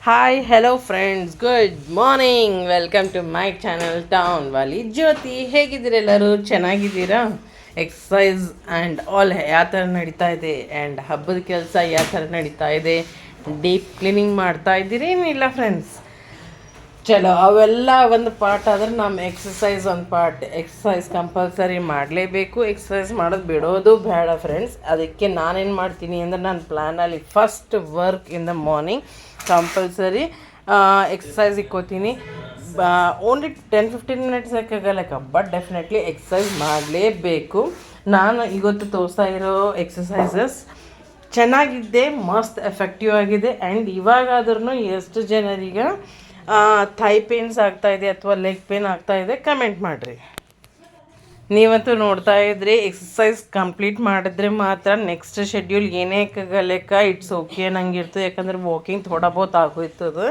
Hi hello friends, good morning. Welcome to my channel town Wali Jyoti. ಹೇಗಿದ್ದೀರ ಎಲ್ಲರೂ? ಚೆನ್ನಾಗಿದ್ದೀರಾ? Exercise and all ಯಾವ ಥರ ನಡೀತಾ ಇದೆ, ಆ್ಯಂಡ್ ಹಬ್ಬದ ಕೆಲಸ ಯಾವ ಥರ ನಡೀತಾ ಇದೆ? ಡೀಪ್ ಕ್ಲೀನಿಂಗ್ ಮಾಡ್ತಾ ಇದ್ದೀರಿ ಏನಿಲ್ಲ ಫ್ರೆಂಡ್ಸ್? ಚಲೋ, ಅವೆಲ್ಲ ಒಂದು ಪಾರ್ಟ್ ಆದ್ರೆ ನಮ್ಮ ಎಕ್ಸಸೈಸ್ ಒಂದು ಪಾರ್ಟ್. ಎಕ್ಸಸೈಸ್ ಕಂಪಲ್ಸರಿ ಮಾಡಲೇಬೇಕು. ಎಕ್ಸಸೈಸ್ ಮಾಡೋದು ಬಿಡೋದು ಬೇಡ ಫ್ರೆಂಡ್ಸ್. ಅದಕ್ಕೆ ನಾನೇನು ಮಾಡ್ತೀನಿ ಅಂದರೆ, ನನ್ನ ಪ್ಲ್ಯಾನಲ್ಲಿ first work in the morning compulsory exercise ಇಕ್ಕೋತೀನಿ. ಓನ್ಲಿ 10-15 ಮಿನಿಟ್ಸ್ ಲೆಕ್ಕ, ಬಟ್ ಡೆಫಿನೆಟ್ಲಿ ಎಕ್ಸಸೈಸ್ ಮಾಡಲೇಬೇಕು. ನಾನು ಇವತ್ತು ತೋರಿಸ್ತಾ ಇರೋ ಎಕ್ಸಸೈಸಸ್ ಚೆನ್ನಾಗಿದೆ, ಮಸ್ತ್ ಎಫೆಕ್ಟಿವ್ ಆಗಿದೆ. ಆ್ಯಂಡ್ ಇವಾಗಾದ್ರೂ ಎಷ್ಟು ಜನರಿಗೆ ಥೈ ಪೇನ್ಸ್ ಆಗ್ತಾಯಿದೆ ಅಥವಾ ಲೆಗ್ ಪೇನ್ ಆಗ್ತಾಯಿದೆ ಕಮೆಂಟ್ ಮಾಡಿರಿ. ನೀವಂತೂ ನೋಡ್ತಾ ಇದ್ರಿ, ಎಕ್ಸಸೈಸ್ ಕಂಪ್ಲೀಟ್ ಮಾಡಿದ್ರೆ ಮಾತ್ರ ನೆಕ್ಸ್ಟ್ ಶೆಡ್ಯೂಲ್ ಏನೇ ಲೆಕ್ಕ ಇಟ್ಸ್ ಓಕೆ ನಂಗಿರ್ತದೆ. ಯಾಕಂದ್ರೆ ವಾಕಿಂಗ್ ಥೋಡಾ ಬಹುತ್ ಆಗೋಯ್ತದೆ.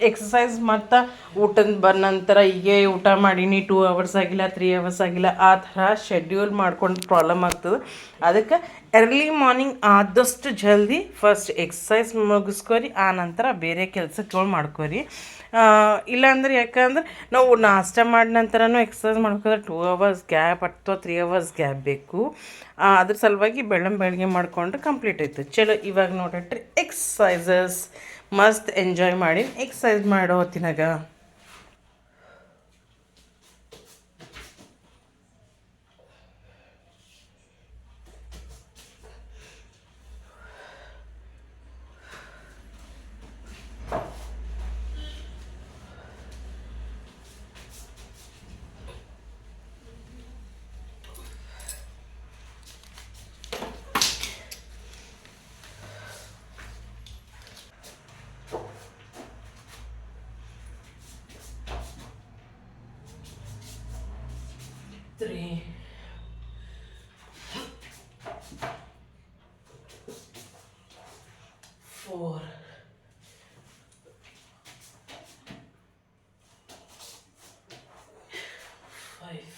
ಎಕ್ಸಸೈಸ್ ಮತ್ತು ಊಟದ ಬಂದ ನಂತರ ಹೀಗೆ ಊಟ ಮಾಡೀನಿ 2 ಅವರ್ಸ್ ಆಗಿಲ್ಲ, 3 ಅವರ್ಸ್ ಆಗಿಲ್ಲ, ಆ ಥರ ಶೆಡ್ಯೂಲ್ ಮಾಡ್ಕೊಂಡು ಪ್ರಾಬ್ಲಮ್ ಆಗ್ತದೆ. ಅದಕ್ಕೆ ಎರ್ಲಿ ಮಾರ್ನಿಂಗ್ ಆದಷ್ಟು ಜಲ್ದಿ ಫಸ್ಟ್ ಎಕ್ಸಸೈಸ್ ಮುಗಿಸ್ಕೊರಿ, ಆ ನಂತರ ಬೇರೆ ಕೆಲಸಗಳು ಮಾಡ್ಕೊರಿ. ಇಲ್ಲಾಂದ್ರೆ ಯಾಕಂದ್ರೆ ನಾವು ನಾಷ್ಟ ಮಾಡಿದ ನಂತರನೂ ಎಕ್ಸಸೈಸ್ ಮಾಡ್ಬೇಕಾದ್ರೆ 2 ಅವರ್ಸ್ ಗ್ಯಾಪ್ ಅಥವಾ 3 ಅವರ್ಸ್ ಗ್ಯಾಪ್ ಬೇಕು. ಅದ್ರ ಸಲುವಾಗಿ ಬೆಳಗ್ಗೆ ಮಾಡಿಕೊಂಡ್ರೆ ಕಂಪ್ಲೀಟ್ ಆಯ್ತು. ಚಲೋ, ಇವಾಗ ನೋಡ್ರಿ ಎಕ್ಸಸೈಸಸ್ ಮಸ್ತ್ ಎಂಜಾಯ್ ಮಾಡಿ ಎಕ್ಸಸೈಸ್ ಮಾಡೋ ಹೊತ್ತಿನಾಗ. Three, 4, 5,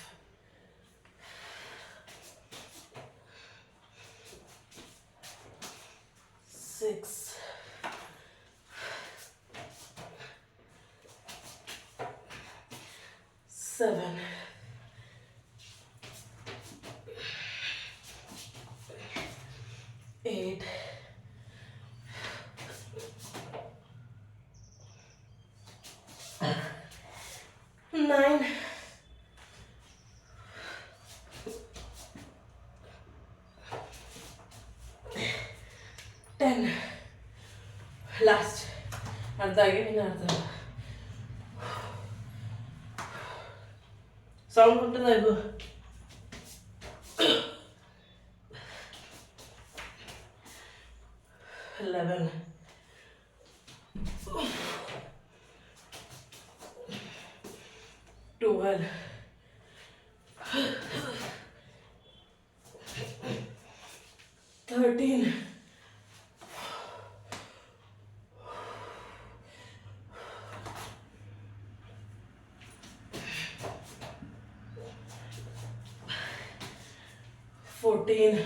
6, 7, 8, 9, 10. ಲಾಸ್ಟ್ ಅರ್ಧ ಆಗಿ ಇನ್ನು ಅರ್ಧ. ಸೌಂಡ್ ಉಂಟದ ಇದು? 11, 12, 13, 14,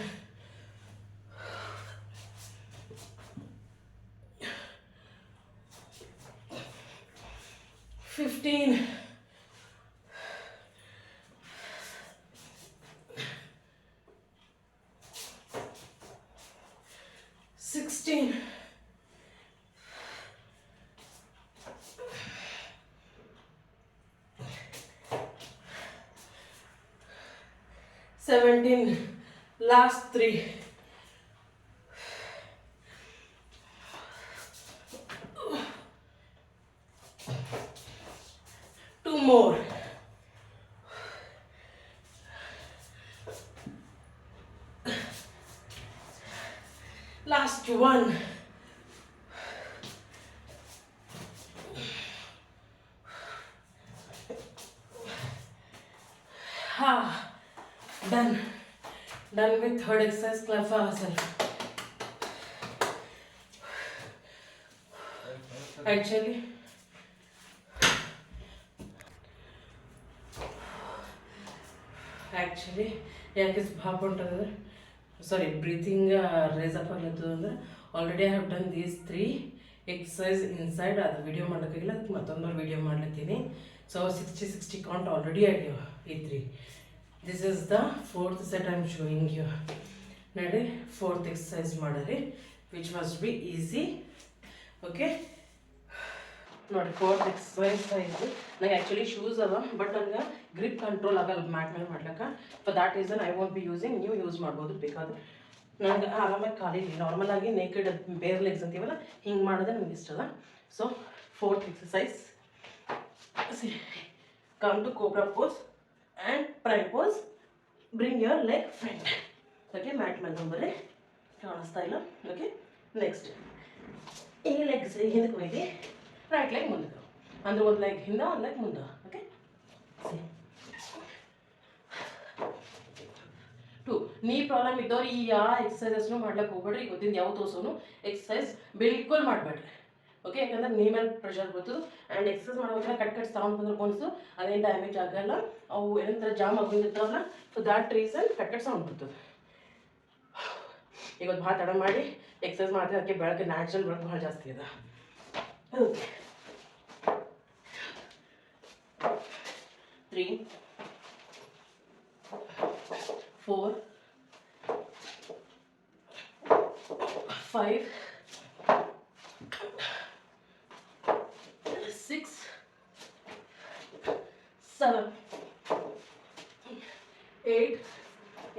15, 16, 17, last 3, 2 more, last 1, done with third exercise. Clap for ourselves. Actually ಯಾಕೆ ಭಾಪ ಹೊಂಟದ, ಸಾರಿ ಬ್ರೀತಿಂಗ್ ರೇಸ್ ಅಪ್ ಆಗ್ಲತ್ತದ ಅಂದ್ರೆ already I have done these 3 exercise inside ಅದು ವಿಡಿಯೋ ಮಾಡೋಕ್ಕಾಗಿಲ್ಲ, ಅದಕ್ಕೆ ಮತ್ತೊಂದು ವಿಡಿಯೋ ಮಾಡ್ಲತ್ತೀನಿ. ಸೊ 60 ಕೌಂಟ್ ಆಲ್ರೆಡಿ ಆಗ್ಯಾವ ಈ 3. This is the 4th set I am showing you. ನೋಡಿ 4th ಎಕ್ಸಸೈಸ್ ಮಾಡಿರಿ, which must be easy. Okay ನೋಡಿ 4th ಎಕ್ಸಸೈಸ್ ಆಯಿತು. ನನಗೆ ಆ್ಯಕ್ಚುಲಿ ಶೂಸ್ ಅವ, ಬಟ್ ನನಗೆ ಗ್ರಿಪ್ ಕಂಟ್ರೋಲ್ ಆಗಲ್ಲ ಮ್ಯಾಟ್ ಮೇಲೆ ಮಾಡ್ಲಿಕ್ಕೆ. For that reason I want be using, ನೀವು ಯೂಸ್ ಮಾಡ್ಬೋದು ಬೇಕಾದ್ರೆ. ನನಗೆ ಆರಾಮಾಗಿ ಖಾಲಿ ನಾರ್ಮಲ್ ಆಗಿ ನೇಕೆಡ್ ಬೇರ್ ಲೆಗ್ಸ್ ಅಂತೀವಲ್ಲ ಹಿಂಗೆ ಮಾಡಿದ್ರೆ ನನಗೆ ಇಷ್ಟ ಅಲ್ಲ. So 4th exercise, come to cobra pose and prime pose. Bring your leg front. Okay mat ಮೇಲೆ ನಂಬರಿ ಕಾಣಿಸ್ತಾ ಇಲ್ಲ. ಓಕೆ ನೆಕ್ಸ್ಟ್ ಈ ಲೆಗ್ಸ್ ಹಿಂದಕ್ಕೆ ಒಯ್ದು ರೈಟ್ ಲೆಗ್ ಮುಂದಕ್ಕೆ, ಅಂದರೆ ಒಂದು ಲೆಗ್ ಹಿಂದೆ ಒಂದು ಲೆಗ್ ಮುಂದೆ. ಓಕೆ 2 ನೀ ಪ್ರಾಬ್ಲಮ್ ಇದ್ದವ್ರು ಈ ಯಾವ ಎಕ್ಸಸೈಸಸ್ನು ಮಾಡ್ಲಿಕ್ಕೆ ಹೋಗ್ಬೇಡ್ರಿ. ಗೊತ್ತಿದ್ದು ಯಾವ ತೋರ್ಸೋನು ಎಕ್ಸಸೈಸ್ ಬಿಲ್ಕುಲ್ ಮಾಡಬೇಡ್ರಿ. ಓಕೆ ಯಾಕಂದ್ರೆ ನೀ ಮೇಲೆ ಪ್ರೆಷರ್ ಬರ್ತದೆ. ಆ್ಯಂಡ್ ಎಕ್ಸಸೈಸ್ ಮಾಡೋವಾಗ ಕಟ್ ಸೌಂಡ್ ಬಂದ್ರೆ ಬೋನ್ಸು ಅದೇನು ಡ್ಯಾಮೇಜ್ ಆಗಲ್ಲ, ಅವು ಏನಂತಾರೆ ಜಾಮ್ ಆಗೋದಿರ್ತಾವಲ್ಲ. So that reason cut sound ಬರ್ತದೆ. ಇವತ್ತು ಭಾಳ ತಡ ಮಾಡಿ ಎಕ್ಸಸೈಸ್ ಮಾಡ್ತೀನಿ, ಅದಕ್ಕೆ ಬೆಳಗ್ಗೆ ನ್ಯಾಚುರಲ್ ಬೆಳಗ್ಗೆ ಭಾಳ ಜಾಸ್ತಿ ಅದ. ಓಕೆ 3 4 5 6 7 8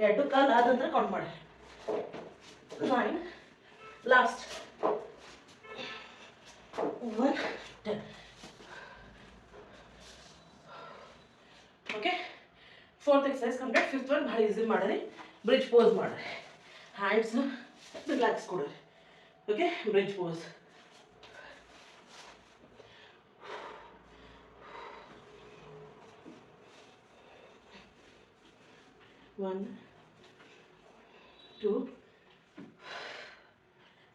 2 ಕಾಲು ಆದ ನಂತರ ಕೌಂಟ್ ಮಾಡಿ 9 last 1 10. Okay 4th exercise complete. 5th one ಭಾಳ ಈಸಿ ಮಾಡಿರಿ. ಬ್ರಿಡ್ಜ್ ಪೋಸ್ ಮಾಡಿರಿ, ಹ್ಯಾಂಡ್ಸ್ನ ರಿಲ್ಯಾಕ್ಸ್ ಕೊಡಿರಿ. Okay bridge pose. One, 2,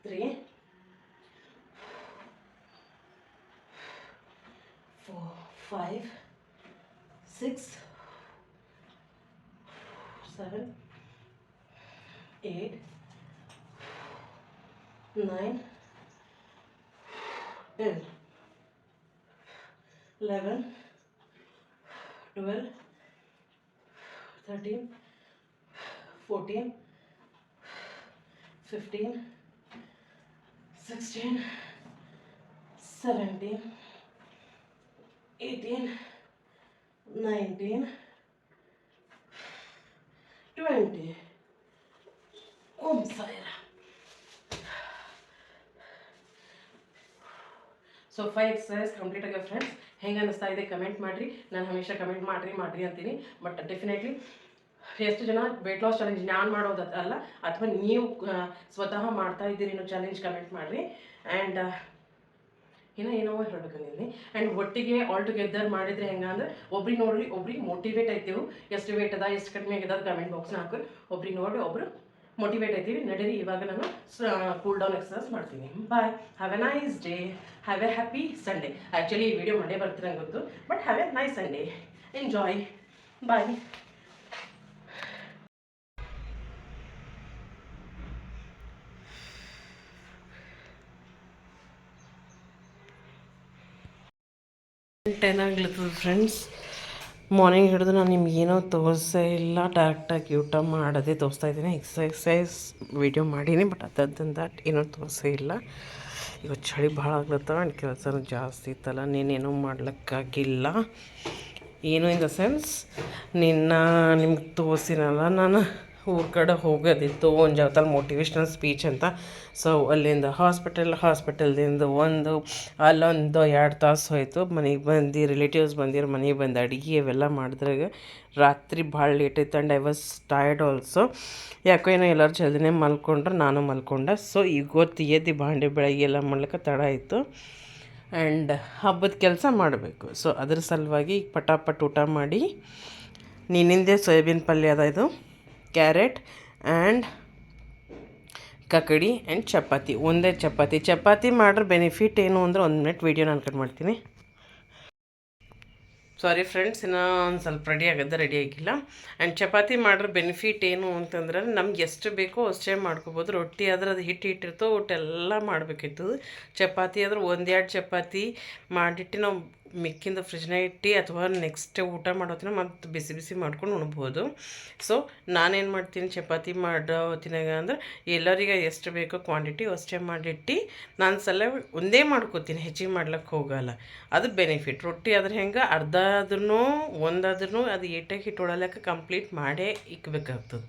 3, 4, 5, 6, 7, 8, 9, 10, 11, 12, 13, 14, 15, 16, 17, 18, 19, 20. ಓಂ ಸಾಯಿರಾಮ್. ಸೊ 5 ಎಕ್ಸಸೈಸ್ ಕಂಪ್ಲೀಟ್ ಆಗ್ಯಾವ ಫ್ರೆಂಡ್ಸ್. ಹೆಂಗೆ ಅನ್ನಿಸ್ತಾ ಇದೆ ಕಮೆಂಟ್ ಮಾಡಿರಿ. ನಾನು ಹಮೇಶಾ ಕಮೆಂಟ್ ಮಾಡಿರಿ ಅಂತೀನಿ. ಬಟ್ ಡೆಫಿನೆಟ್ಲಿ ಎಷ್ಟು ಜನ ವೆಯ್ಟ್ ಲಾಸ್ ಚಾಲೆಂಜ್ ನಾನು ಮಾಡೋದು ಅಲ್ಲ, ಅಥವಾ ನೀವು ಸ್ವತಃ ಮಾಡ್ತಾ ಇದ್ದೀರಿ ಇನ್ನೂ ಚಾಲೆಂಜ್ ಕಮೆಂಟ್ ಮಾಡಿರಿ. ಆ್ಯಂಡ್ ಏನೋ ಹೇಳ್ಬೇಕಂದಿದ್ದೀನಿ. ಆ್ಯಂಡ್ ಒಟ್ಟಿಗೆ ಆಲ್ ಟುಗೆದರ್ ಮಾಡಿದರೆ ಹೆಂಗೆ ಅಂದ್ರೆ ಒಬ್ರಿಗೆ ನೋಡ್ರಿ ಒಬ್ರಿಗೆ ಮೋಟಿವೇಟ್ ಆಯ್ತೀವಿ. ಎಷ್ಟು ವೇಟ್ ಅದ ಎಷ್ಟು ಕಡಿಮೆ ಆಗ್ಯದ ಕಮೆಂಟ್ ಬಾಕ್ಸ್ನ ಹಾಕಿ ಒಬ್ರಿಗೆ ನೋಡಿ ಒಬ್ಬರು ಮೋಟಿವೇಟ್ ಆಯ್ತೀವಿ. ನಡೀರಿ ಇವಾಗ ನಾನು ಕೂಲ್ ಡೌನ್ ಎಕ್ಸಸೈಸ್ ಮಾಡ್ತೀನಿ. Bye, have a nice day, have a happy Sunday. Actually ಈ ವಿಡಿಯೋ ಮಾಡೇ ಬರ್ತೀನಿ ಗೊತ್ತು, but have a nice Sunday. Enjoy. Bye. Ten ಆಗ್ಲತ್ತದ ಫ್ರೆಂಡ್ಸ್. ಮಾರ್ನಿಂಗ್ ಹಿಡಿದು ನಾನು ನಿಮ್ಗೇನೋ ತೋರಿಸೇ ಇಲ್ಲ, ಡೈರೆಕ್ಟಾಗಿ ಊಟ ಮಾಡೋದೇ ತೋರಿಸ್ತಾ ಇದ್ದೀನಿ. ಎಕ್ಸಸೈಸ್ ವೀಡಿಯೋ ಮಾಡೀನಿ, ಬಟ್ ಅದರ್ದನ್ ದಟ್ ಏನೂ ತೋರಿಸೇ ಇಲ್ಲ. ಇವತ್ತು ಚಳಿ ಭಾಳ ಆಗ್ಲತ್ತವ, ಆ್ಯಂಡ್ ಕೆಲಸನೂ ಜಾಸ್ತಿ ಇತ್ತಲ್ಲ, ನೀನೇನೂ ಮಾಡ್ಲಿಕ್ಕಾಗಿಲ್ಲ. ಏನು ಇನ್ ದ ಸೆನ್ಸ್ ನಿಮ್ಗೆ ತೋರಿಸಿನಲ್ಲ, ನಾನು ಊರ ಕಡೆ ಹೋಗೋದಿತ್ತು ಒಂದು ಜಾವತಲ್ಲಿ ಮೋಟಿವೇಶ್ನಲ್ ಸ್ಪೀಚ್ ಅಂತ. ಸೊ ಅಲ್ಲಿಂದ ಹಾಸ್ಪಿಟಲ್ದಿಂದ ಅಲ್ಲೊಂದು 2 ತಾಸು ಹೋಯಿತು. ಮನೆಗೆ ಬಂದು ರಿಲೇಟಿವ್ಸ್ ಬಂದಿರು, ಮನೆಗೆ ಬಂದು ಅಡುಗೆ ಅವೆಲ್ಲ ಮಾಡಿದ್ರಾಗ ರಾತ್ರಿ ಭಾಳ ಲೇಟ್ ಆಯ್ತು. And I was tired also. ಯಾಕೋ ಏನೋ ಎಲ್ಲರೂ ಜಲ್ದಿನೇ ಮಲ್ಕೊಂಡ್ರೆ, ನಾನು ಮಲ್ಕೊಂಡೆ. ಸೊ ಇವತ್ತು ಎದ್ದು ಬಾಂಡೆ ಬೆಳಗ್ಗೆ ಎಲ್ಲ ಮಾಡ್ಲಿಕ್ಕೆ ತಡ ಆಯಿತು. ಆ್ಯಂಡ್ ಹಬ್ಬದ ಕೆಲಸ ಮಾಡಬೇಕು. ಸೊ ಅದ್ರ ಸಲುವಾಗಿ ಪಟಾಪಟ್ ಊಟ ಮಾಡಿ, ನಿನ್ನಿಂದೆ ಸೋಯಾಬೀನ್ ಪಲ್ಯ ಅದ, ಇದು ಕ್ಯಾರೆಟ್ ಆ್ಯಂಡ್ ಕಕಡಿ ಆ್ಯಂಡ್ ಚಪಾತಿ. ಒಂದೇ ಚಪಾತಿ ಮಾಡ್ರೆ ಬೆನಿಫಿಟ್ ಏನು ಅಂದ್ರೆ 1 ಮಿನಿಟ್ ವೀಡಿಯೋ ನಾನು ಕಟ್ ಮಾಡ್ತೀನಿ. ಸಾರಿ ಫ್ರೆಂಡ್ಸ್, ಇನ್ನೂ ಒಂದು ಸ್ವಲ್ಪ ರೆಡಿ ಆಗಿಲ್ಲ. ಆ್ಯಂಡ್ ಚಪಾತಿ ಮಾಡ್ರೆ ಬೆನಿಫಿಟ್ ಏನು ಅಂತಂದ್ರೆ ನಮ್ಗೆ ಎಷ್ಟು ಬೇಕೋ ಅಷ್ಟೇ ಮಾಡ್ಕೋಬೋದು. ರೊಟ್ಟಿ ಆದ್ರೆ ಅದು ಹಿಟ್ಟಿರ್ತೋ ಒಟ್ಟೆಲ್ಲ ಮಾಡಬೇಕಿತ್ತು. ಚಪಾತಿ ಆದ್ರೆ ಒಂದೆರಡು ಚಪಾತಿ ಮಾಡಿಟ್ಟು ನಾವು ಮಿಕ್ಕಿಂದ ಫ್ರಿಜ್ನಾಗ ಇಟ್ಟು ಅಥವಾ ನೆಕ್ಸ್ಟ್ ಊಟ ಮಾಡೋತ್ತಿನ ಮತ್ತು ಬಿಸಿ ಬಿಸಿ ಮಾಡ್ಕೊಂಡು ಉಣ್ಬೋದು. ಸೊ ನಾನೇನು ಮಾಡ್ತೀನಿ, ಚಪಾತಿ ಮಾಡೋ ಹೊತ್ತಿನಾಗ ಅಂದ್ರೆ ಎಲ್ಲರಿಗೆ ಎಷ್ಟು ಬೇಕೋ ಕ್ವಾಂಟಿಟಿ ಅಷ್ಟೇ ಮಾಡಿಟ್ಟು ನಾನು ಸಲ ಒಂದೇ ಮಾಡ್ಕೋತೀನಿ, ಹೆಚ್ಚಿಗೆ ಮಾಡ್ಲಿಕ್ಕೆ ಹೋಗಲ್ಲ. ಅದು ಬೆನಿಫಿಟ್. ರೊಟ್ಟಿ ಆದ್ರೆ ಹೆಂಗೆ ಅರ್ಧ ಆದ್ರೂ ಒಂದಾದ್ರೂ ಅದು ಏಟಾಗಿ ಹಿಟ್ಟು ಹೊಡಲಕ್ಕೆ ಕಂಪ್ಲೀಟ್ ಮಾಡೇ ಇಕ್ಬೇಕಾಗ್ತದೆ.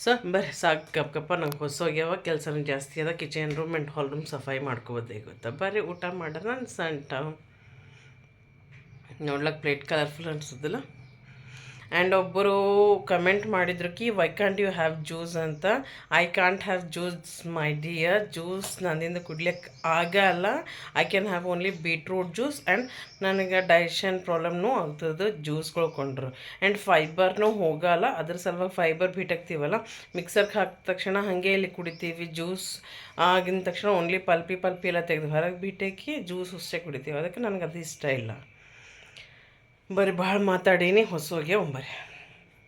ಸೊ ಬರ್ರಿ ಸಾಕು ಕಪ್ಪ ನಂಗೆ ಹೊಸೋಗ್ಯಾವ, ಕೆಲಸನೂ ಜಾಸ್ತಿ ಅದ. Kitchen room and hall room ಸಫಾಯಿ ಮಾಡ್ಕೋಬೋದೇ ಗೊತ್ತಾ. ಬರ್ರಿ ಊಟ ಮಾಡ್ರೆ ನಾನು ಸಂಟ ನೋಡ್ಲಕ್ಕೆ ಪ್ಲೇಟ್ ಕಲರ್ಫುಲ್ ಅನ್ಸೋದಿಲ್ಲ. ಆ್ಯಂಡ್ ಒಬ್ಬರು ಕಮೆಂಟ್ ಮಾಡಿದ್ರು ಕಿ why can't you have juice ಅಂತ. I can't have juice my dear. Juice ನನ್ನಿಂದ ಕುಡ್ಲಿಕ್ಕೆ ಆಗಲ್ಲ. I can have only beetroot juice. And ನನಗೆ ಡೈಜೆಷನ್ ಪ್ರಾಬ್ಲಮ್ನೂ ಆಗ್ತದೆ ಜ್ಯೂಸ್ಗಳು ಕೊಂಡ್ರು. ಆ್ಯಂಡ್ ಫೈಬರ್ನೂ ಹೋಗಲ್ಲ, ಅದ್ರ ಸಲುವಾಗಿ ಫೈಬರ್ ಬಿಟ್ಟಾಕ್ತೀವಲ್ಲ, ಮಿಕ್ಸರ್ಗೆ ಹಾಕಿದ ತಕ್ಷಣ ಹಾಗೆ ಇಲ್ಲಿ ಕುಡಿತೀವಿ. ಜ್ಯೂಸ್ ಆಗಿನ ತಕ್ಷಣ ಓನ್ಲಿ ಪಲ್ಪಿ ಎಲ್ಲ ತೆಗೆದು ಹೊರಗೆ ಬಿಟ್ಟಾಕಿ ಜ್ಯೂಸ್ ಅಷ್ಟೇ ಕುಡಿತೀವಿ. ಅದಕ್ಕೆ ನನಗೆ ಅದು ಇಷ್ಟ ಇಲ್ಲ. ಬರೀ ಭಾಳ ಮಾತಾಡೀನಿ, ಹೊಸೋಗ್ಯಾವ ಬರ್ರಿ.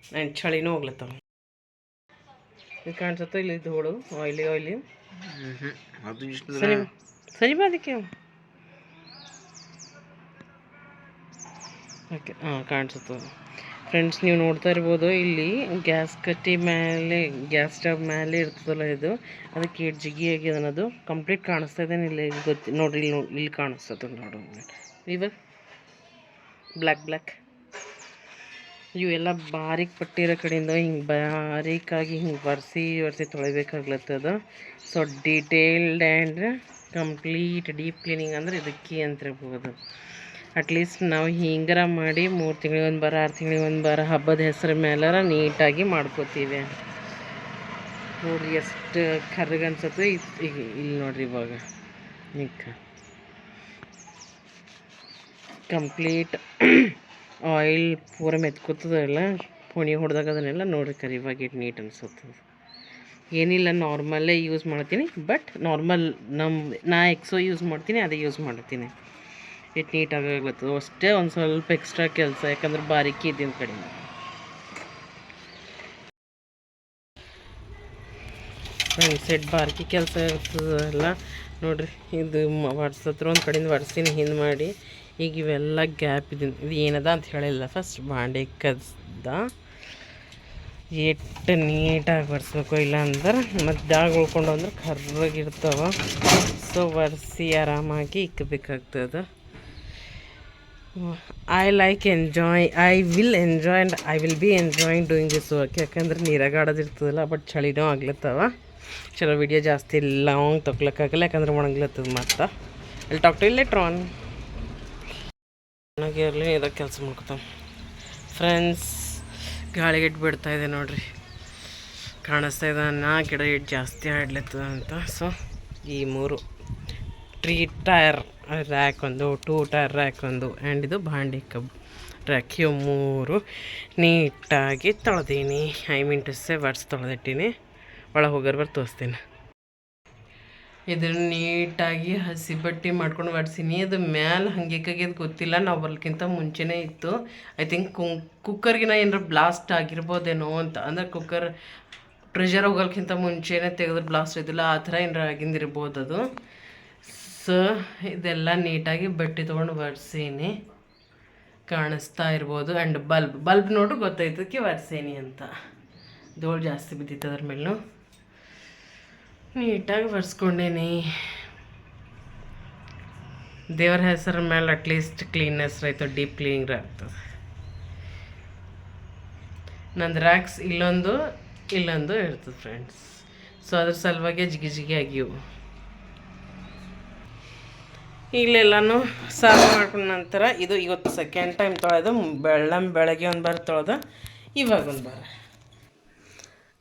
ಆ್ಯಂಡ್ ಚಳಿನೂ ಹೋಗ್ಲತ್ತವ. ಇದು ಕಾಣಿಸುತ್ತೆ ಇಲ್ಲಿ ಧೂಳು, ಆಯ್ಲಿ ಸರಿ ಸರಿ ಬಾ ಅದಕ್ಕೆ. ಓಕೆ, ಕಾಣಿಸುತ್ತೆ ಫ್ರೆಂಡ್ಸ್. ನೀವು ನೋಡ್ತಾ ಇರ್ಬೋದು ಇಲ್ಲಿ ಗ್ಯಾಸ್ ಕಟ್ಟಿ ಮೇಲೆ, ಗ್ಯಾಸ್ ಸ್ಟವ್ ಮೇಲೆ ಇರ್ತದಲ್ಲ ಇದು, ಅದಕ್ಕೆ ಜಿಗಿ ಆಗ್ಯದ. ಅದು ಕಂಪ್ಲೀಟ್ ಕಾಣಿಸ್ತಾ ಇದ್ದೇನೆ ಇಲ್ಲಿ ನೋಡ್ರಿ. ಇಲ್ಲಿ ಕಾಣಿಸ್ತದೆ ನೋಡು ಇವಾಗ ಬ್ಲ್ಯಾಕ್ ಇವೆಲ್ಲ ಬಾರೀಕ್ ಪಟ್ಟಿರೋ ಕಡೆಯಿಂದ ಹಿಂಗೆ ಬಾರೀಕಾಗಿ ಹಿಂಗೆ ಒರೆಸಿ ತೊಳಿಬೇಕಾಗ್ಲತ್ತದ. So detailed and complete deep cleaning ಅಂದ್ರೆ ಇದಕ್ಕೆ ಅಂತಿರ್ಬೋದು. ಅಟ್ಲೀಸ್ಟ್ ನಾವು ಹಿಂಗಾರ ಮಾಡಿ 3 ತಿಂಗಳಿಗೆ ಒಂದು ಬಾರ, 6 ತಿಂಗಳಿಗೆ ಒಂದು ಬಾರ ಹಬ್ಬದ ಹೆಸರು ಮೇಲಾರ ನೀಟಾಗಿ ಮಾಡ್ಕೋತೀವಿ. ನೋಡ್ರಿ ಎಷ್ಟು ಕರ್ಗನ್ಸತ್ತೆ. ಈಗ ಇಲ್ಲಿ ನೋಡ್ರಿ ಇವಾಗ ಕಂಪ್ಲೀಟ್ ಆಯಿಲ್ ಪೂರ ಮೆತ್ಕೋತದಲ್ಲ, ಪುಣಿ ಹೊಡೆದಾಗ ಅದನ್ನೆಲ್ಲ ನೋಡ್ರಿ ಕರಿವಾಗಿ ಇಟ್ಟು ನೀಟ್ ಅನ್ಸುತ್ತೆ. ಏನಿಲ್ಲ, ನಾರ್ಮಲ್ಲೇ ಯೂಸ್ ಮಾಡ್ತೀನಿ. ಬಟ್ ನಾರ್ಮಲ್ ನಾ ಎಕ್ಸೋ ಯೂಸ್ ಮಾಡ್ತೀನಿ, ಅದೇ ಯೂಸ್ ಮಾಡ್ತೀನಿ. ಇಟ್ಟು ನೀಟಾಗಿ ಆಗ್ಲತ್ತದ. ಅಷ್ಟೇ ಒಂದು ಸ್ವಲ್ಪ ಎಕ್ಸ್ಟ್ರಾ ಕೆಲಸ, ಯಾಕಂದ್ರೆ ಬಾರಿಕಿ ಇದ್ದಿನ ಕಡಿಮೆ. ಸೆಟ್ ಬಾರಿಕಿ ಕೆಲಸ ಇರ್ತದಲ್ಲ ನೋಡ್ರಿ. ಇದು ಒರ್ಸತ್ರ ಒಂದು ಕಡೆಯಿಂದ ಒರ್ಸಿನಿ ಹಿಂದೆ ಮಾಡಿ. ಈಗ ಇವೆಲ್ಲ ಗ್ಯಾಪ್ ಇದು ಏನದ ಅಂತ ಹೇಳಿಲ್ಲ. ಫಸ್ಟ್ ಬಾಂಡೆ ಕದ್ದ ಎಷ್ಟು ನೀಟಾಗಿ ಒರೆಸ್ಬೇಕು, ಇಲ್ಲ ಅಂದ್ರೆ ಮತ್ತು ಜಾಗ ಉಳ್ಕೊಂಡು ಅಂದ್ರೆ ಕರ್ರಾಗಿರ್ತಾವ. ಸೊ ಒರೆಸಿ ಆರಾಮಾಗಿ ಇಕ್ಕಬೇಕಾಗ್ತದೆ. I will enjoy and I will be enjoying doing this work. ಯಾಕಂದ್ರೆ ನೀರಾಗ ಆಡೋದಿರ್ತದಲ್ಲ, ಬಟ್ ಚಳಿನೂ ಆಗ್ಲತ್ತವ. ಚಲೋ ವಿಡಿಯೋ ಜಾಸ್ತಿ ಲಾಂಗ್ ತೊಗೊಳಕ್ಕಾಗಲ್ಲ, ಯಾಕಂದ್ರೆ ಒಣಗ್ಲತ್ತದ. ಮತ್ತು ಇಲ್ಲಿ ಟಾಕ್ ಟು ಲೇಟರ್ ಆನ್. ಚೆನ್ನಾಗಿ ಇರಲಿ, ಇದಾಗ ಕೆಲಸ ಮಾಡ್ಕೊತಾನೆ ಫ್ರೆಂಡ್ಸ್. ಗಾಳಿಗಿಟ್ಟು ಬಿಡ್ತಾಯಿದೆ ನೋಡ್ರಿ, ಕಾಣಿಸ್ತಾ ಇದೆ ಗಿಡ ಇಟ್ಟು ಜಾಸ್ತಿ ಆಡ್ಲತ್ತದ ಅಂತ. ಸೊ ಈ 3 3 ಟೈರ್ ರ್ಯಾಕ್ ಒಂದು, 2 ಟೈರ್ ರ್ಯಾಕ್ ಒಂದು, ಆ್ಯಂಡ್ ಇದು ಬಾಂಡೆ ರ್ಯಾಕ್. ಇವು 3 ನೀಟಾಗಿ ತೊಳೆದೀನಿ. ಒರ್ಸಿ ತೊಳೆದಿಟ್ಟೀನಿ. ಒಳಗೆ ಹೋಗೋರು ತೋರಿಸ್ತೀನಿ. ಇದನ್ನು ನೀಟಾಗಿ ಹಸಿ ಬಟ್ಟೆ ಮಾಡ್ಕೊಂಡು ಒಡ್ಸೀನಿ. ಅದು ಮ್ಯಾಲೆ ಹಂಗೇಕಾಗ್ಯದ ಗೊತ್ತಿಲ್ಲ, ನಾವು ಬರ್ಲಿಕ್ಕಿಂತ ಮುಂಚೆನೇ ಇತ್ತು. ಐ ಥಿಂಕ್ ಕುಕ್ಕರ್ಗಿನ ಏನಾರ ಬ್ಲಾಸ್ಟ್ ಆಗಿರ್ಬೋದೇನೋ ಅಂತ. ಅಂದ್ರೆ ಕುಕ್ಕರ್ ಪ್ರೆಷರ್ ಹೋಗೋಕ್ಕಿಂತ ಮುಂಚೆನೇ ತೆಗೆದ್ರೆ ಬ್ಲಾಸ್ಟ್ ಇದ್ದಿಲ್ಲ, ಆ ಥರ ಏನಾರ ಆಗಿಂದಿರ್ಬೋದು ಅದು. ಸೊ ಇದೆಲ್ಲ ನೀಟಾಗಿ ಬಟ್ಟೆ ತೊಗೊಂಡು ಒಡ್ಸೀನಿ, ಕಾಣಿಸ್ತಾ ಇರ್ಬೋದು. ಆ್ಯಂಡ್ ಬಲ್ಬ್ ನೋಡ್ರಿ ಗೊತ್ತಾಯ್ತದಕ್ಕೆ ಒಡ್ಸೀನಿ ಅಂತ. ಧೂಳು ಜಾಸ್ತಿ ಬಿದ್ದಿತ್ತು ಅದ್ರ ಮೇಲೂ. ನೀಟಾಗಿ ಒರೆಸ್ಕೊಂಡೇನಿ. ದೇವ್ರ ಹೆಸರ ಮೇಲೆ ಅಟ್ಲೀಸ್ಟ್ ಕ್ಲೀನ್ನೆಸ್ ಆಯ್ತು, ಡೀಪ್ ಕ್ಲೀನಿಂಗ್ ಆಗ್ತದೆ. ನಂದು ರ್ಯಾಕ್ಸ್ ಇಲ್ಲೊಂದು ಇರ್ತದೆ ಫ್ರೆಂಡ್ಸ್. ಸೊ ಅದ್ರ ಸಲುವಾಗಿ ಜಿಗಿ ಆಗಿವು. ಇಲ್ಲೆಲ್ಲನೂ ಸಾರು ಮಾಡ್ಕೊಂಡ ನಂತರ ಇದು ಇವತ್ತು ಸೆಕೆಂಡ್ ಟೈಮ್ ತೊಳೆದು. ಬೆಳಗ್ಗೆ ಒಂದು ಬಾರ ತೊಳೆದ, ಇವಾಗ ಒಂದು ಬಾರ.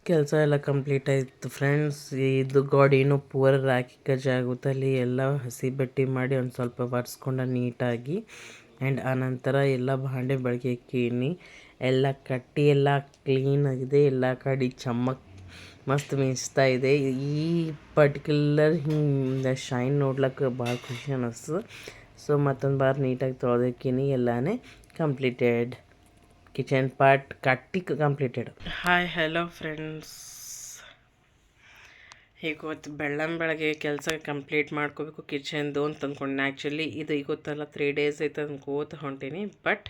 ಕೆಲಸ ಎಲ್ಲ ಕಂಪ್ಲೀಟ್ ಆಯಿತು ಫ್ರೆಂಡ್ಸ್. ಇದು ಗಾಡಿನೂ ಪೂರ ರಾಕಿ ಗಜಾಗುತ್ತಲ್ಲಿ ಎಲ್ಲ ಹಸಿ ಬಟ್ಟೆ ಮಾಡಿ ಒಂದು ಸ್ವಲ್ಪ ಒರೆಸ್ಕೊಂಡ ನೀಟಾಗಿ. ಆ್ಯಂಡ್ ಆನಂತರ ಎಲ್ಲ ಭಾಂಡೆ ಬೆಳಗ್ಗೆ ಇಕ್ಕೀನಿ. ಎಲ್ಲ ಕಟ್ಟಿ ಎಲ್ಲ ಕ್ಲೀನಾಗಿದೆ. ಎಲ್ಲ ಕಡೆ ಚಮ್ಮಕ್ ಮಸ್ತ್ ಮಿಂಚ್ತಾ ಇದೆ. ಈ ಪರ್ಟಿಕ್ಯುಲರ್ ಹಿಂಗೆ ಶೈನ್ ನೋಡ್ಲಿಕ್ಕೆ ಭಾಳ ಖುಷಿ ಅನ್ನಿಸ್ತದೆ. ಸೊ ಮತ್ತೊಂದು ಬಾರಿ ನೀಟಾಗಿ ತೊಳೆದಿಕ್ಕೀನಿ. ಎಲ್ಲನೇ ಕಂಪ್ಲೀಟೆಡ್. ಕಿಚನ್ ಪಾರ್ಟ್ ಕಟ್ಟಿ ಕಂಪ್ಲೀಟೆಡ್. ಹಾಯ್ ಹಲೋ ಫ್ರೆಂಡ್ಸ್, ಇವತ್ತು ಬೆಳಗ್ಗೆ ಕೆಲಸ ಕಂಪ್ಲೀಟ್ ಮಾಡ್ಕೋಬೇಕು ಕಿಚನ್ದು ಅಂತ ಅಂದ್ಕೊಂಡೆ. ಆ್ಯಕ್ಚುಲಿ ಇದು ಇವತ್ತಲ್ಲ 3 days ಆಯ್ತು ಅಂದ್ಕೋತ ಹೊಂಟೀನಿ. ಬಟ್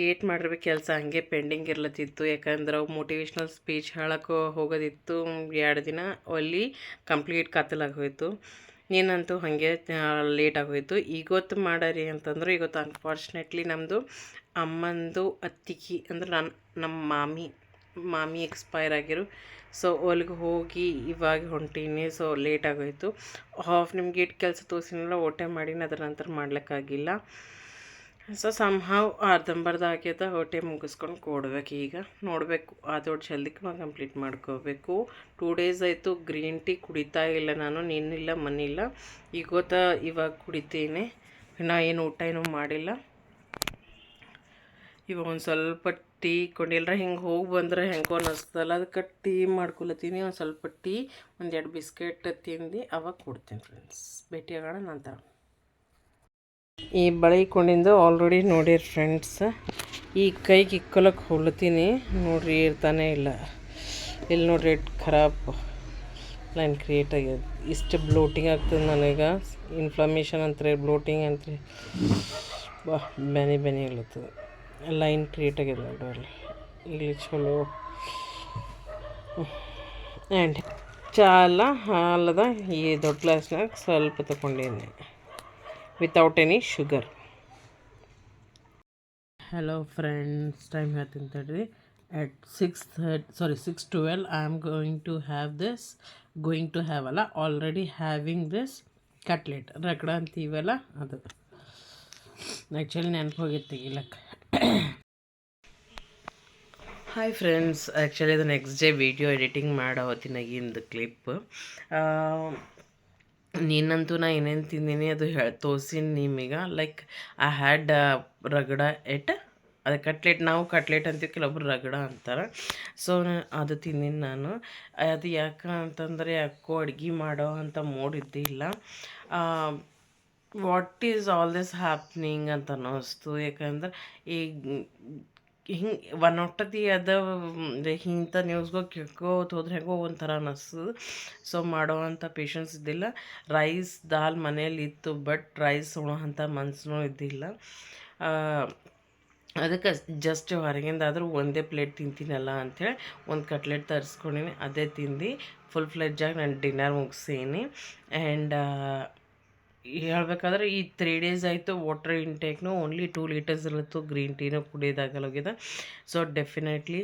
ಏಟ್ ಮಾಡಿರ್ಬೇಕು ಕೆಲಸ ಹಂಗೆ ಪೆಂಡಿಂಗ್ ಇರ್ಲತ್ತಿತ್ತು. ಯಾಕಂದ್ರೆ ಅವು ಮೋಟಿವೇಶ್ನಲ್ ಸ್ಪೀಚ್ ಹೇಳಕ್ಕೆ ಹೋಗೋದಿತ್ತು 2 ದಿನ, ಅಲ್ಲಿ ಕಂಪ್ಲೀಟ್ ಕತ್ತಲಾಗೋಯ್ತು. ನೀನಂತೂ ಹಾಗೆ ಲೇಟ್ ಆಗೋಯ್ತು. ಇವತ್ತು ಮಾಡರಿ ಅಂತಂದ್ರೆ ಇವತ್ತು ಅನ್ಫಾರ್ಚುನೇಟ್ಲಿ ನಮ್ಮದು ಅಮ್ಮಂದು ಅತ್ತಿಗೆ ಅಂದ್ರೆ ನಮ್ಮ ಮಾಮಿ ಎಕ್ಸ್ಪೈರ್ ಆಗಿರು. ಸೊ ಅಲ್ಲಿಗೆ ಹೋಗಿ ಇವಾಗ ಹೊಂಟೀನಿ. ಸೊ ಲೇಟ್ ಆಗೋಯ್ತು. ನಿಮ್ಗೆ ಇಟ್ಟು ಕೆಲಸ ತೋರಿಸಿನಲ್ಲ ಓಟೆ ಮಾಡೀನಿ, ಅದರ ನಂತರ ಮಾಡ್ಲಿಕ್ಕಾಗಿಲ್ಲ. ಸೊ ಸಂಹಾವ್ ಅರ್ಧಂಬರ್ಧ ಆಗ್ಯದ, ಹೊಟ್ಟೆ ಮುಗಿಸ್ಕೊಂಡು ಕೊಡ್ಬೇಕು. ಈಗ ನೋಡಬೇಕು ಅದೊಟ್ಟು ಜಲ್ದಿಗೆ ನಾವು ಕಂಪ್ಲೀಟ್ ಮಾಡ್ಕೋಬೇಕು. 2 days ಆಯಿತು ಗ್ರೀನ್ ಟೀ ಕುಡಿತಾ ಇಲ್ಲ ನಾನು, ನಿನ್ನಿಲ್ಲ ಮನಿಲ್ಲ. ಇವಾಗ ಕುಡಿತೀನಿ. ಏನು ಊಟ ಏನೂ ಮಾಡಿಲ್ಲ. ಇವಾಗ ಒಂದು ಸ್ವಲ್ಪ ಟೀ ಕೊಂಡಿಲ್ಲರ ಹಿಂಗೆ ಹೋಗಿ ಬಂದ್ರೆ ಹೆಂಗೋ ಅನ್ನಿಸ್ತಲ್ಲ, ಅದಕ್ಕೆ ಟೀ ಮಾಡ್ಕೊಳತ್ತೀನಿ. ಒಂದು ಸ್ವಲ್ಪ ಟೀ, 1-2 ಬಿಸ್ಕೆಟ್ ತಿಂದು ಅವಾಗ ಕೊಡ್ತೀನಿ ಫ್ರೆಂಡ್ಸ್. ಭೇಟಿಯಾಗೋಣ ನಂತರ. ಈ ಬಳೆ ಕೊಂಡಿಂದು ಆಲ್ರೆಡಿ ನೋಡಿರಿ ಫ್ರೆಂಡ್ಸ್. ಈ ಕೈಗೆ ಇಕ್ಕೊಳಕ್ಕೆ ಹೊಲತೀನಿ ನೋಡ್ರಿ, ಇರ್ತಾನೆ ಇಲ್ಲ. ಇಲ್ಲಿ ನೋಡ್ರಿ ಖರಾಬ್ ಲೈನ್ ಕ್ರಿಯೇಟ್ ಆಗ್ಯದ. ಇಷ್ಟು ಬ್ಲೋಟಿಂಗ್ ಆಗ್ತದೆ ನನಗೆ. ಇನ್ಫ್ಲಮೇಷನ್ ಅಂತಾರೆ, ಬ್ಲೋಟಿಂಗ್ ಅಂತಾರೆ. ಬೆನಿ ಆಗ್ಲತ್ತದ. ಲೈನ್ ಕ್ರಿಯೇಟ್ ಆಗ್ಯದ ನೋಡ್ರಿ ಅಲ್ಲಿ. ಇಲ್ಲಿ ಚಲೋ ಆ್ಯಂಡ್ ಚಾಲ ಹಾಲದ ಈ ದೊಡ್ಡ ಗ್ಲಾಸ್ನಾಗ ಸ್ವಲ್ಪ ತಗೊಂಡೇನಿ without any sugar. Hello friends, time ಹೇಳ್ತೀನಿ ತಡ್ರಿ. at 6:12 I am going to have already having this cutlet ರಗಡ ಅಂತೀವಲ್ಲ ಅದು. ಆ್ಯಕ್ಚುಲಿ ನೆನಪು ಹೋಗಿತ್ತು ತೆಗಿಲಕ್ಕೆ. ಹಾಯ್ ಫ್ರೆಂಡ್ಸ್, ಆ್ಯಕ್ಚುಲಿ ಅದು ನೆಕ್ಸ್ಟ್ ಡೇ ವೀಡಿಯೋ ಎಡಿಟಿಂಗ್ ಮಾಡೋ ಹೊತ್ತಿನಾಗಿಂದು ಕ್ಲಿಪ್. ನೀನಂತೂ ನಾ ಏನೇನು ತಿಂದೀನಿ ಅದು ತೋರಿಸೀನಿ ನಿಮಗೆ. ಲೈಕ್ ಐ ಹ್ಯಾಡ್ ರಗಡ ಅದು ಕಟ್ಲೆಟ್, ನಾವು ಕಟ್ಲೆಟ್ ಅಂತೀವಿ, ಕೆಲವೊಬ್ರು ರಗಡ ಅಂತಾರೆ. ಸೊ ಅದು ತಿಂದೀನಿ ನಾನು. ಅದು ಯಾಕಂತಂದರೆ ಯಾಕೋ ಅಡ್ಗೆ ಮಾಡೋ ಅಂಥ ಮೂಡ್ ಇದ್ದಿಲ್ಲ. What is all this happening ಅಂತ ಅನ್ನಿಸ್ತು. ಯಾಕಂದ್ರೆ ಈಗ ಹಿಂಗೆ ಒನ್ನೊಟ್ಟತಿ ಅದ ಇಂಥ ನ್ಯೂಸ್ಗಳು ಕೇಳ್ಕೋತ ಹೋದ್ರೆ ಹೇಗೋ ಒಂಥರ ಅನ್ನಿಸ್ತದೆ. ಸೊ ಮಾಡೋವಂಥ ಪೇಷನ್ಸ್ ಇದ್ದಿಲ್ಲ. ದಾಲ್ ಮನೇಲಿ ಇತ್ತು, ಬಟ್ ರೈಸ್ ಉಣೋ ಅಂಥ ಮನ್ಸೂ ಇದ್ದಿಲ್ಲ. ಅದಕ್ಕೆ ಜಸ್ಟ್ ಹೊರಗಿಂದಾದರೂ ಒಂದೇ ಪ್ಲೇಟ್ ತಿಂತೀನಲ್ಲ ಅಂಥೇಳಿ ಒಂದು ಕಟ್ಲೆಟ್ ತರಿಸ್ಕೊಂಡಿನಿ. ಅದೇ ತಿಂದು ಫುಲ್ ಫ್ಲೆಡ್ಜಾಗಿ ನಾನು ಡಿನ್ನರ್ ಮುಗಿಸೀನಿ. ಆ್ಯಂಡ್ ಹೇಳ್ಬೇಕಾದ್ರೆ ಈ 3 days ಆಯಿತು ವಾಟರ್ ಇಂಟೇಕ್ನು ಓನ್ಲಿ 2 liters ಇರತ್ತು. ಗ್ರೀನ್ ಟೀನೂ ಕುಡಿಯೋದಾಗಲ್ಲೋಗಿದೆ. ಸೊ ಡೆಫಿನೆಟ್ಲಿ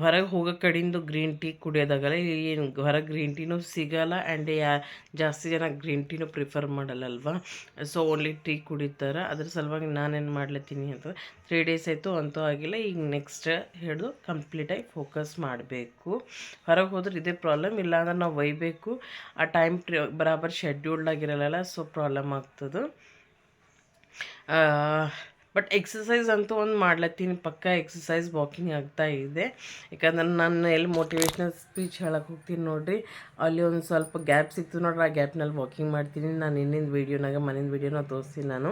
ಹೊರಗೆ ಹೋಗೋ ಕಡೆಯಿಂದ ಗ್ರೀನ್ ಟೀ ಕುಡಿಯೋದಾಗಲ್ಲ. ಏನು ಹೊರಗೆ ಗ್ರೀನ್ ಟೀನೂ ಸಿಗೋಲ್ಲ. ಆ್ಯಂಡ್ ಜಾಸ್ತಿ ಜನ ಗ್ರೀನ್ ಟೀನೂ ಪ್ರಿಫರ್ ಮಾಡಲ್ಲಲ್ವ. ಸೊ ಓನ್ಲಿ ಟೀ ಕುಡಿತಾರೆ. ಅದ್ರ ಸಲುವಾಗಿ ನಾನೇನು ಮಾಡ್ಲತ್ತೀನಿ ಅಂತಂದ್ರೆ 3 days ಆಯಿತು ಅಂತೂ ಆಗಿಲ್ಲ. ಈಗ ನೆಕ್ಸ್ಟ್ ಹಿಡಿದು ಕಂಪ್ಲೀಟಾಗಿ ಫೋಕಸ್ ಮಾಡಬೇಕು. ಹೊರಗೆ ಹೋದ್ರೆ ಇದೇ ಪ್ರಾಬ್ಲಮ್. ಇಲ್ಲಾಂದ್ರೆ ನಾವು ಒಯ್ಯಬೇಕು, ಆ ಟೈಮ್ ಬರಾಬರ್ ಶೆಡ್ಯೂಲ್ಡ್ ಆಗಿರಲ್ಲ. ಸೊ ಪ್ರಾಬ್ಲಮ್ ಆಗ್ತದೆ. ಬಟ್ ಎಕ್ಸಸೈಸ್ ಅಂತೂ ಒಂದು ಮಾಡ್ಲತ್ತೀನಿ ಪಕ್ಕ. ಎಕ್ಸಸೈಸ್ ವಾಕಿಂಗ್ ಆಗ್ತಾ ಇದೆ. ಯಾಕಂದ್ರೆ ನಾನು ಎಲ್ಲಿ ಮೋಟಿವೇಶ್ನಲ್ ಸ್ಪೀಚ್ ಹೇಳಕ್ಕೆ ಹೋಗ್ತೀನಿ ನೋಡಿರಿ, ಅಲ್ಲಿ ಒಂದು ಸ್ವಲ್ಪ ಗ್ಯಾಪ್ ಸಿಗ್ತದೆ ನೋಡ್ರಿ. ಆ ಗ್ಯಾಪ್ನಲ್ಲಿ ವಾಕಿಂಗ್ ಮಾಡ್ತೀನಿ. ನಾನು ಇನ್ನಿಂದ ವೀಡಿಯೋನಾಗ ಮನೆಯಿಂದ ವೀಡಿಯೋನ ತೋರಿಸ್ತೀನಿ ನಾನು.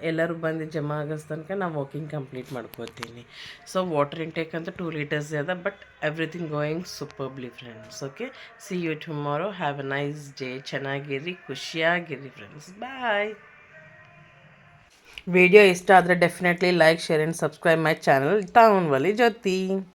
ಎಲ್ಲರೂ ಬಂದು ಜಮಾ ಆಗೋ ತನಕ ನಾನು ವಾಕಿಂಗ್ ಕಂಪ್ಲೀಟ್ ಮಾಡ್ಕೋತೀನಿ. ಸೊ ವಾಟರ್ ಇಂಟೇಕ್ ಅಂತ 2 liters ಅದ. But everything going superbly friends. Okay, see you tomorrow. Have a nice day. ಚೆನ್ನಾಗಿರಿ, ಖುಷಿಯಾಗಿರಿ ಫ್ರೆಂಡ್ಸ್. ಬಾಯ್. ವಿಡಿಯೋ ಇಷ್ಟ ಆದರೆ definitely like, share and subscribe my channel town Wali Jyothi.